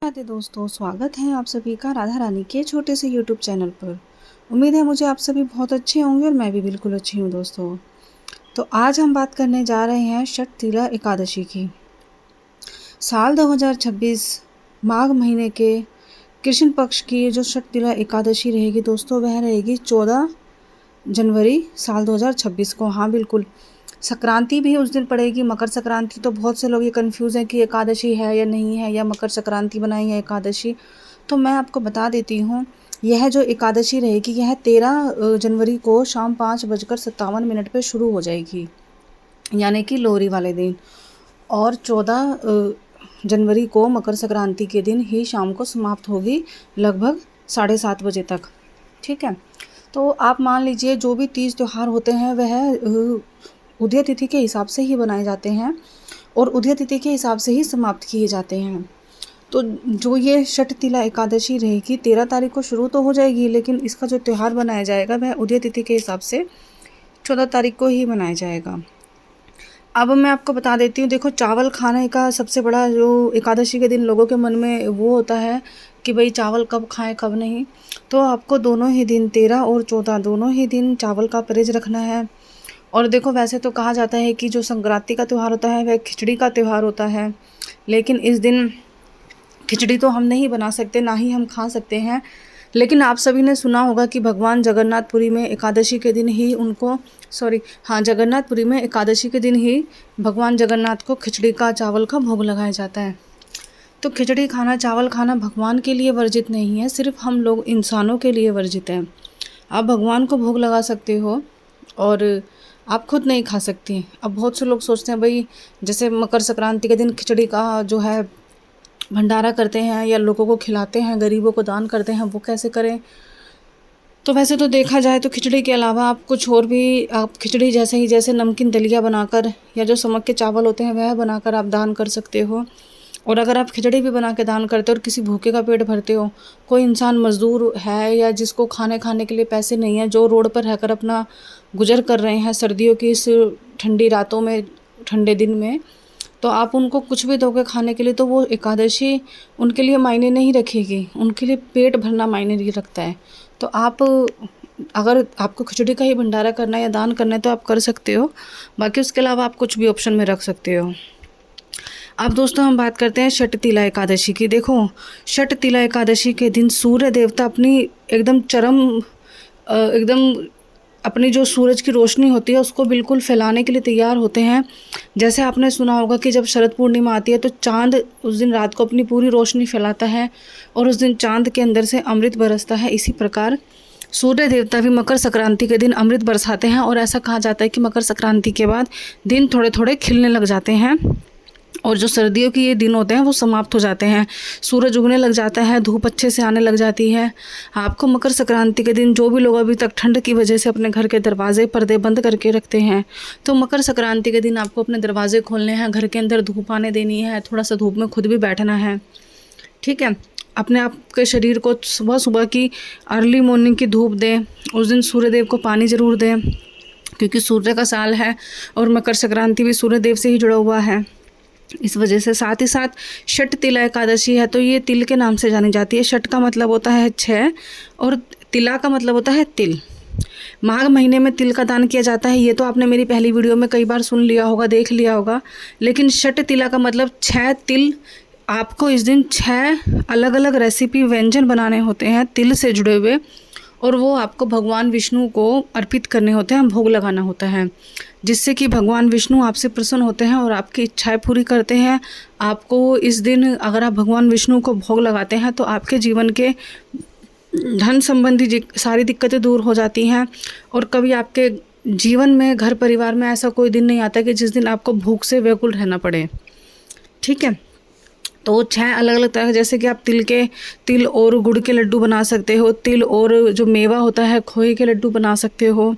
राधे दोस्तों, स्वागत है आप सभी का राधा रानी के छोटे से यूट्यूब चैनल पर। उम्मीद है मुझे आप सभी बहुत अच्छे होंगे और मैं भी बिल्कुल अच्छी हूँ दोस्तों। तो आज हम बात करने जा रहे हैं षटतिला एकादशी की। साल 2026 माघ महीने के कृष्ण पक्ष की जो षटतिला एकादशी रहेगी दोस्तों, वह रहेगी 14 जनवरी साल 2026 को। हाँ बिल्कुल, संक्रांति भी उस दिन पड़ेगी, मकर संक्रांति। तो बहुत से लोग ये कंफ्यूज हैं कि एकादशी है या नहीं है, या मकर संक्रांति बनाई है एकादशी। तो मैं आपको बता देती हूँ, यह जो एकादशी रहेगी यह 13 जनवरी को शाम 5:57 पर शुरू हो जाएगी, यानी कि लोहरी वाले दिन। और 14 जनवरी को मकर संक्रांति के दिन ही शाम को समाप्त होगी, लगभग 7:30 बजे तक। ठीक है, तो आप मान लीजिए जो भी तीज त्यौहार होते हैं वह उदय तिथि के हिसाब से ही बनाए जाते हैं और उदय तिथि के हिसाब से ही समाप्त किए जाते हैं। तो जो ये षटतिला एकादशी रहेगी 13 तारीख को शुरू तो हो जाएगी, लेकिन इसका जो त्यौहार बनाया जाएगा वह उदय तिथि के हिसाब से 14 तारीख को ही मनाया जाएगा। अब मैं आपको बता देती हूँ, देखो चावल खाने का सबसे बड़ा जो एकादशी के दिन लोगों के मन में वो होता है कि भाई चावल कब खाएं कब नहीं। तो आपको दोनों ही दिन 13 और 14 दोनों ही दिन चावल का परहेज रखना है। और देखो, वैसे तो कहा जाता है कि जो संक्रांति का त्यौहार होता है वह खिचड़ी का त्यौहार होता है, लेकिन इस दिन खिचड़ी तो हम नहीं बना सकते, ना ही हम खा सकते हैं। लेकिन आप सभी ने सुना होगा कि भगवान जगन्नाथपुरी में एकादशी के दिन ही जगन्नाथपुरी में एकादशी के दिन ही भगवान जगन्नाथ को खिचड़ी का चावल का भोग लगाया जाता है। तो खिचड़ी खाना, चावल खाना भगवान के लिए वर्जित नहीं है, सिर्फ हम लोग इंसानों के लिए वर्जित है। आप भगवान को भोग लगा सकते हो और आप खुद नहीं खा सकती। अब बहुत से लोग सोचते हैं भाई, जैसे मकर संक्रांति के दिन खिचड़ी का जो है भंडारा करते हैं या लोगों को खिलाते हैं, गरीबों को दान करते हैं, वो कैसे करें। तो वैसे तो देखा जाए तो खिचड़ी के अलावा आप कुछ और भी, आप खिचड़ी जैसे नमकीन दलिया बनाकर या जो समक के चावल होते हैं वह बनाकर आप दान कर सकते हो। और अगर आप खिचड़ी भी बना के दान करते हो और किसी भूखे का पेट भरते हो, कोई इंसान मज़दूर है या जिसको खाने के लिए पैसे नहीं है, जो रोड पर रहकर अपना गुजर कर रहे हैं सर्दियों की इस ठंडी रातों में, ठंडे दिन में, तो आप उनको कुछ भी दोगे खाने के लिए, तो वो एकादशी उनके लिए मायने नहीं रखेगी, उनके लिए पेट भरना मायने नहीं रखता है। तो आप, अगर आपको खिचड़ी का ही भंडारा करना है या दान करना है तो आप कर सकते हो, बाकी उसके अलावा आप कुछ भी ऑप्शन में रख सकते हो। अब दोस्तों हम बात करते हैं षटतिला एकादशी की। देखो, षटतिला एकादशी के दिन सूर्य देवता अपनी एकदम अपनी जो सूरज की रोशनी होती है उसको बिल्कुल फैलाने के लिए तैयार होते हैं। जैसे आपने सुना होगा कि जब शरद पूर्णिमा आती है तो चाँद उस दिन रात को अपनी पूरी रोशनी फैलाता है और उस दिन चाँद के अंदर से अमृत बरसता है। इसी प्रकार सूर्य देवता भी मकर संक्रांति के दिन अमृत बरसाते हैं और ऐसा कहा जाता है कि मकर संक्रांति के बाद दिन थोड़े थोड़े खिलने लग जाते हैं और जो सर्दियों के ये दिन होते हैं वो समाप्त हो जाते हैं, सूरज उगने लग जाता है, धूप अच्छे से आने लग जाती है। आपको मकर संक्रांति के दिन, जो भी लोग अभी तक ठंड की वजह से अपने घर के दरवाजे पर्दे बंद करके रखते हैं, तो मकर संक्रांति के दिन आपको अपने दरवाजे खोलने हैं, घर के अंदर धूप आने देनी है, थोड़ा सा धूप में खुद भी बैठना है। ठीक है, अपने आप के शरीर को सुबह सुबह की अर्ली मॉर्निंग की धूप दें। उस दिन सूर्यदेव को पानी ज़रूर दें, क्योंकि सूर्य का साल है और मकर संक्रांति भी सूर्यदेव से ही जुड़ा हुआ है, इस वजह से। साथ ही साथ षटतिला एकादशी है तो ये तिल के नाम से जानी जाती है। षट का मतलब होता है 6 और तिला का मतलब होता है तिल। माघ महीने में तिल का दान किया जाता है, ये तो आपने मेरी पहली वीडियो में कई बार सुन लिया होगा, देख लिया होगा। लेकिन षटतिला का मतलब 6 तिल। आपको इस दिन 6 अलग अलग रेसिपी व्यंजन बनाने होते हैं तिल से जुड़े हुए, और वो आपको भगवान विष्णु को अर्पित करने होते हैं, भोग लगाना होता है, जिससे कि भगवान विष्णु आपसे प्रसन्न होते हैं और आपकी इच्छाएं पूरी करते हैं। आपको इस दिन अगर आप भगवान विष्णु को भोग लगाते हैं तो आपके जीवन के धन संबंधी सारी दिक्कतें दूर हो जाती हैं, और कभी आपके जीवन में, घर परिवार में ऐसा कोई दिन नहीं आता कि जिस दिन आपको भूख से व्याकुल रहना पड़े। ठीक है, तो 6 अलग अलग तरह, जैसे कि आप तिल और गुड़ के लड्डू बना सकते हो, तिल और जो मेवा होता है खोए के लड्डू बना सकते हो,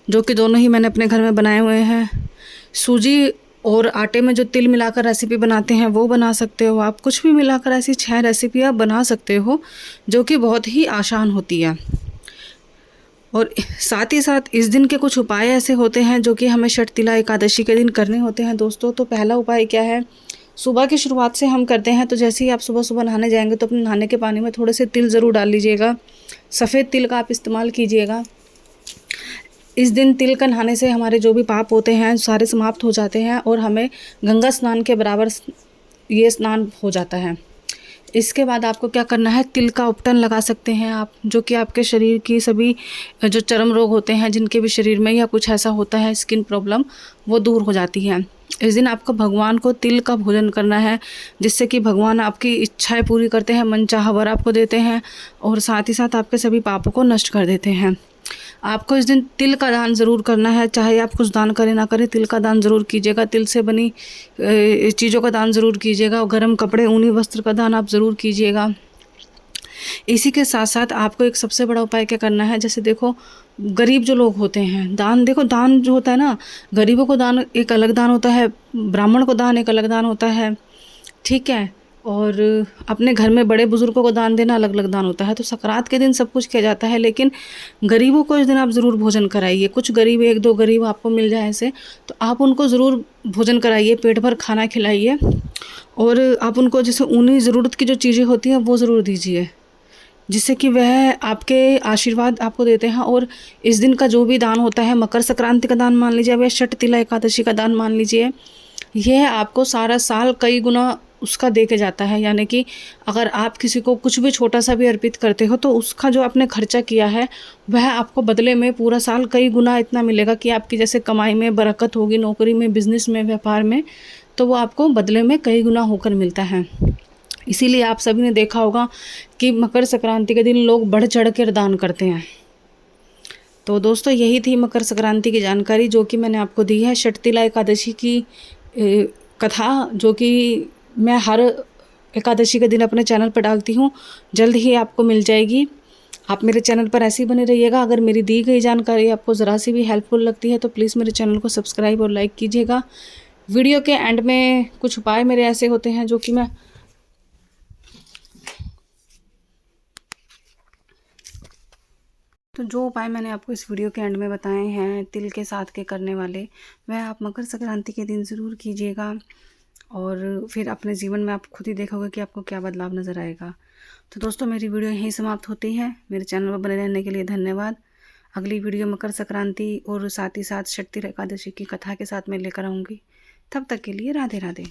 जो कि दोनों ही मैंने अपने घर में बनाए हुए हैं। सूजी और आटे में जो तिल मिलाकर रेसिपी बनाते हैं वो बना सकते हो आप। कुछ भी मिलाकर ऐसी 6 रेसिपी आप बना सकते हो, जो कि बहुत ही आसान होती है। और साथ ही साथ इस दिन के कुछ उपाय ऐसे होते हैं जो कि हमें षटतिला एकादशी के दिन करने होते हैं दोस्तों। तो पहला उपाय क्या है, सुबह की शुरुआत से हम करते हैं, तो जैसे ही आप सुबह सुबह नहाने जाएंगे तो अपने नहाने के पानी में थोड़े से तिल ज़रूर डाल लीजिएगा। सफ़ेद तिल का आप इस्तेमाल कीजिएगा। इस दिन तिल का नहाने से हमारे जो भी पाप होते हैं सारे समाप्त हो जाते हैं और हमें गंगा स्नान के बराबर ये स्नान हो जाता है। इसके बाद आपको क्या करना है, तिल का उपटन लगा सकते हैं आप, जो कि आपके शरीर की सभी जो चर्म रोग होते हैं, जिनके भी शरीर में या कुछ ऐसा होता है स्किन प्रॉब्लम, वो दूर हो जाती है। इस दिन आपको भगवान को तिल का भोजन करना है, जिससे कि भगवान आपकी इच्छाएं पूरी करते हैं, मनचाहा वर आपको देते हैं और साथ ही साथ आपके सभी पापों को नष्ट कर देते हैं। आपको इस दिन तिल का दान ज़रूर करना है, चाहे आप कुछ दान करें ना करें, तिल का दान ज़रूर कीजिएगा। तिल से बनी चीज़ों का दान ज़रूर कीजिएगा और गर्म कपड़े, ऊनी वस्त्र का दान आप ज़रूर कीजिएगा। इसी के साथ साथ आपको एक सबसे बड़ा उपाय क्या करना है, जैसे देखो गरीब जो लोग होते हैं, दान देखो, दान जो होता है ना, गरीबों को दान एक अलग दान होता है, ब्राह्मण को दान एक अलग दान होता है, ठीक है, और अपने घर में बड़े बुज़ुर्गों को दान देना अलग अलग दान होता है। तो सकरात के दिन सब कुछ किया जाता है, लेकिन गरीबों को इस दिन आप ज़रूर भोजन कराइए। कुछ गरीब, एक दो गरीब आपको मिल जाए ऐसे, तो आप उनको ज़रूर भोजन कराइए, पेट भर खाना खिलाइए और आप उनको जैसे उन्हीं ज़रूरत की जो चीज़ें होती हैं वो ज़रूर दीजिए, जिससे कि वह आपके आशीर्वाद आपको देते हैं। और इस दिन का जो भी दान होता है, मकर संक्रांति का दान मान लीजिए या छठ तिला एकादशी का दान मान लीजिए, यह आपको सारा साल कई गुना उसका दे के जाता है। यानी कि अगर आप किसी को कुछ भी छोटा सा भी अर्पित करते हो, तो उसका जो आपने खर्चा किया है वह आपको बदले में पूरा साल कई गुना इतना मिलेगा कि आपकी जैसे कमाई में बरकत होगी, नौकरी में, बिजनेस में, व्यापार में, तो वो आपको बदले में कई गुना होकर मिलता है। इसीलिए आप सभी ने देखा होगा कि मकर संक्रांति के दिन लोग बढ़ चढ़ कर दान करते हैं। तो दोस्तों, यही थी मकर संक्रांति की जानकारी जो कि मैंने आपको दी है। छठ तिला एकादशी की कथा, जो कि मैं हर एकादशी के दिन अपने चैनल पर डालती हूँ, जल्द ही आपको मिल जाएगी। आप मेरे चैनल पर ऐसे ही बने रहिएगा। अगर मेरी दी गई जानकारी आपको ज़रा सी भी हेल्पफुल लगती है तो प्लीज़ मेरे चैनल को सब्सक्राइब और लाइक कीजिएगा। वीडियो के एंड में कुछ उपाय मेरे ऐसे होते हैं जो कि जो उपाय मैंने आपको इस वीडियो के एंड में बताए हैं तिल के साथ के करने वाले, वह आप मकर संक्रांति के दिन ज़रूर कीजिएगा और फिर अपने जीवन में आप खुद ही देखोगे कि आपको क्या बदलाव नज़र आएगा। तो दोस्तों, मेरी वीडियो यहीं समाप्त होती है। मेरे चैनल पर बने रहने के लिए धन्यवाद। अगली वीडियो मकर संक्रांति और साथ ही साथ छठ तिला एकादशी की कथा के साथ मैं लेकर आऊँगी। तब तक के लिए राधे राधे।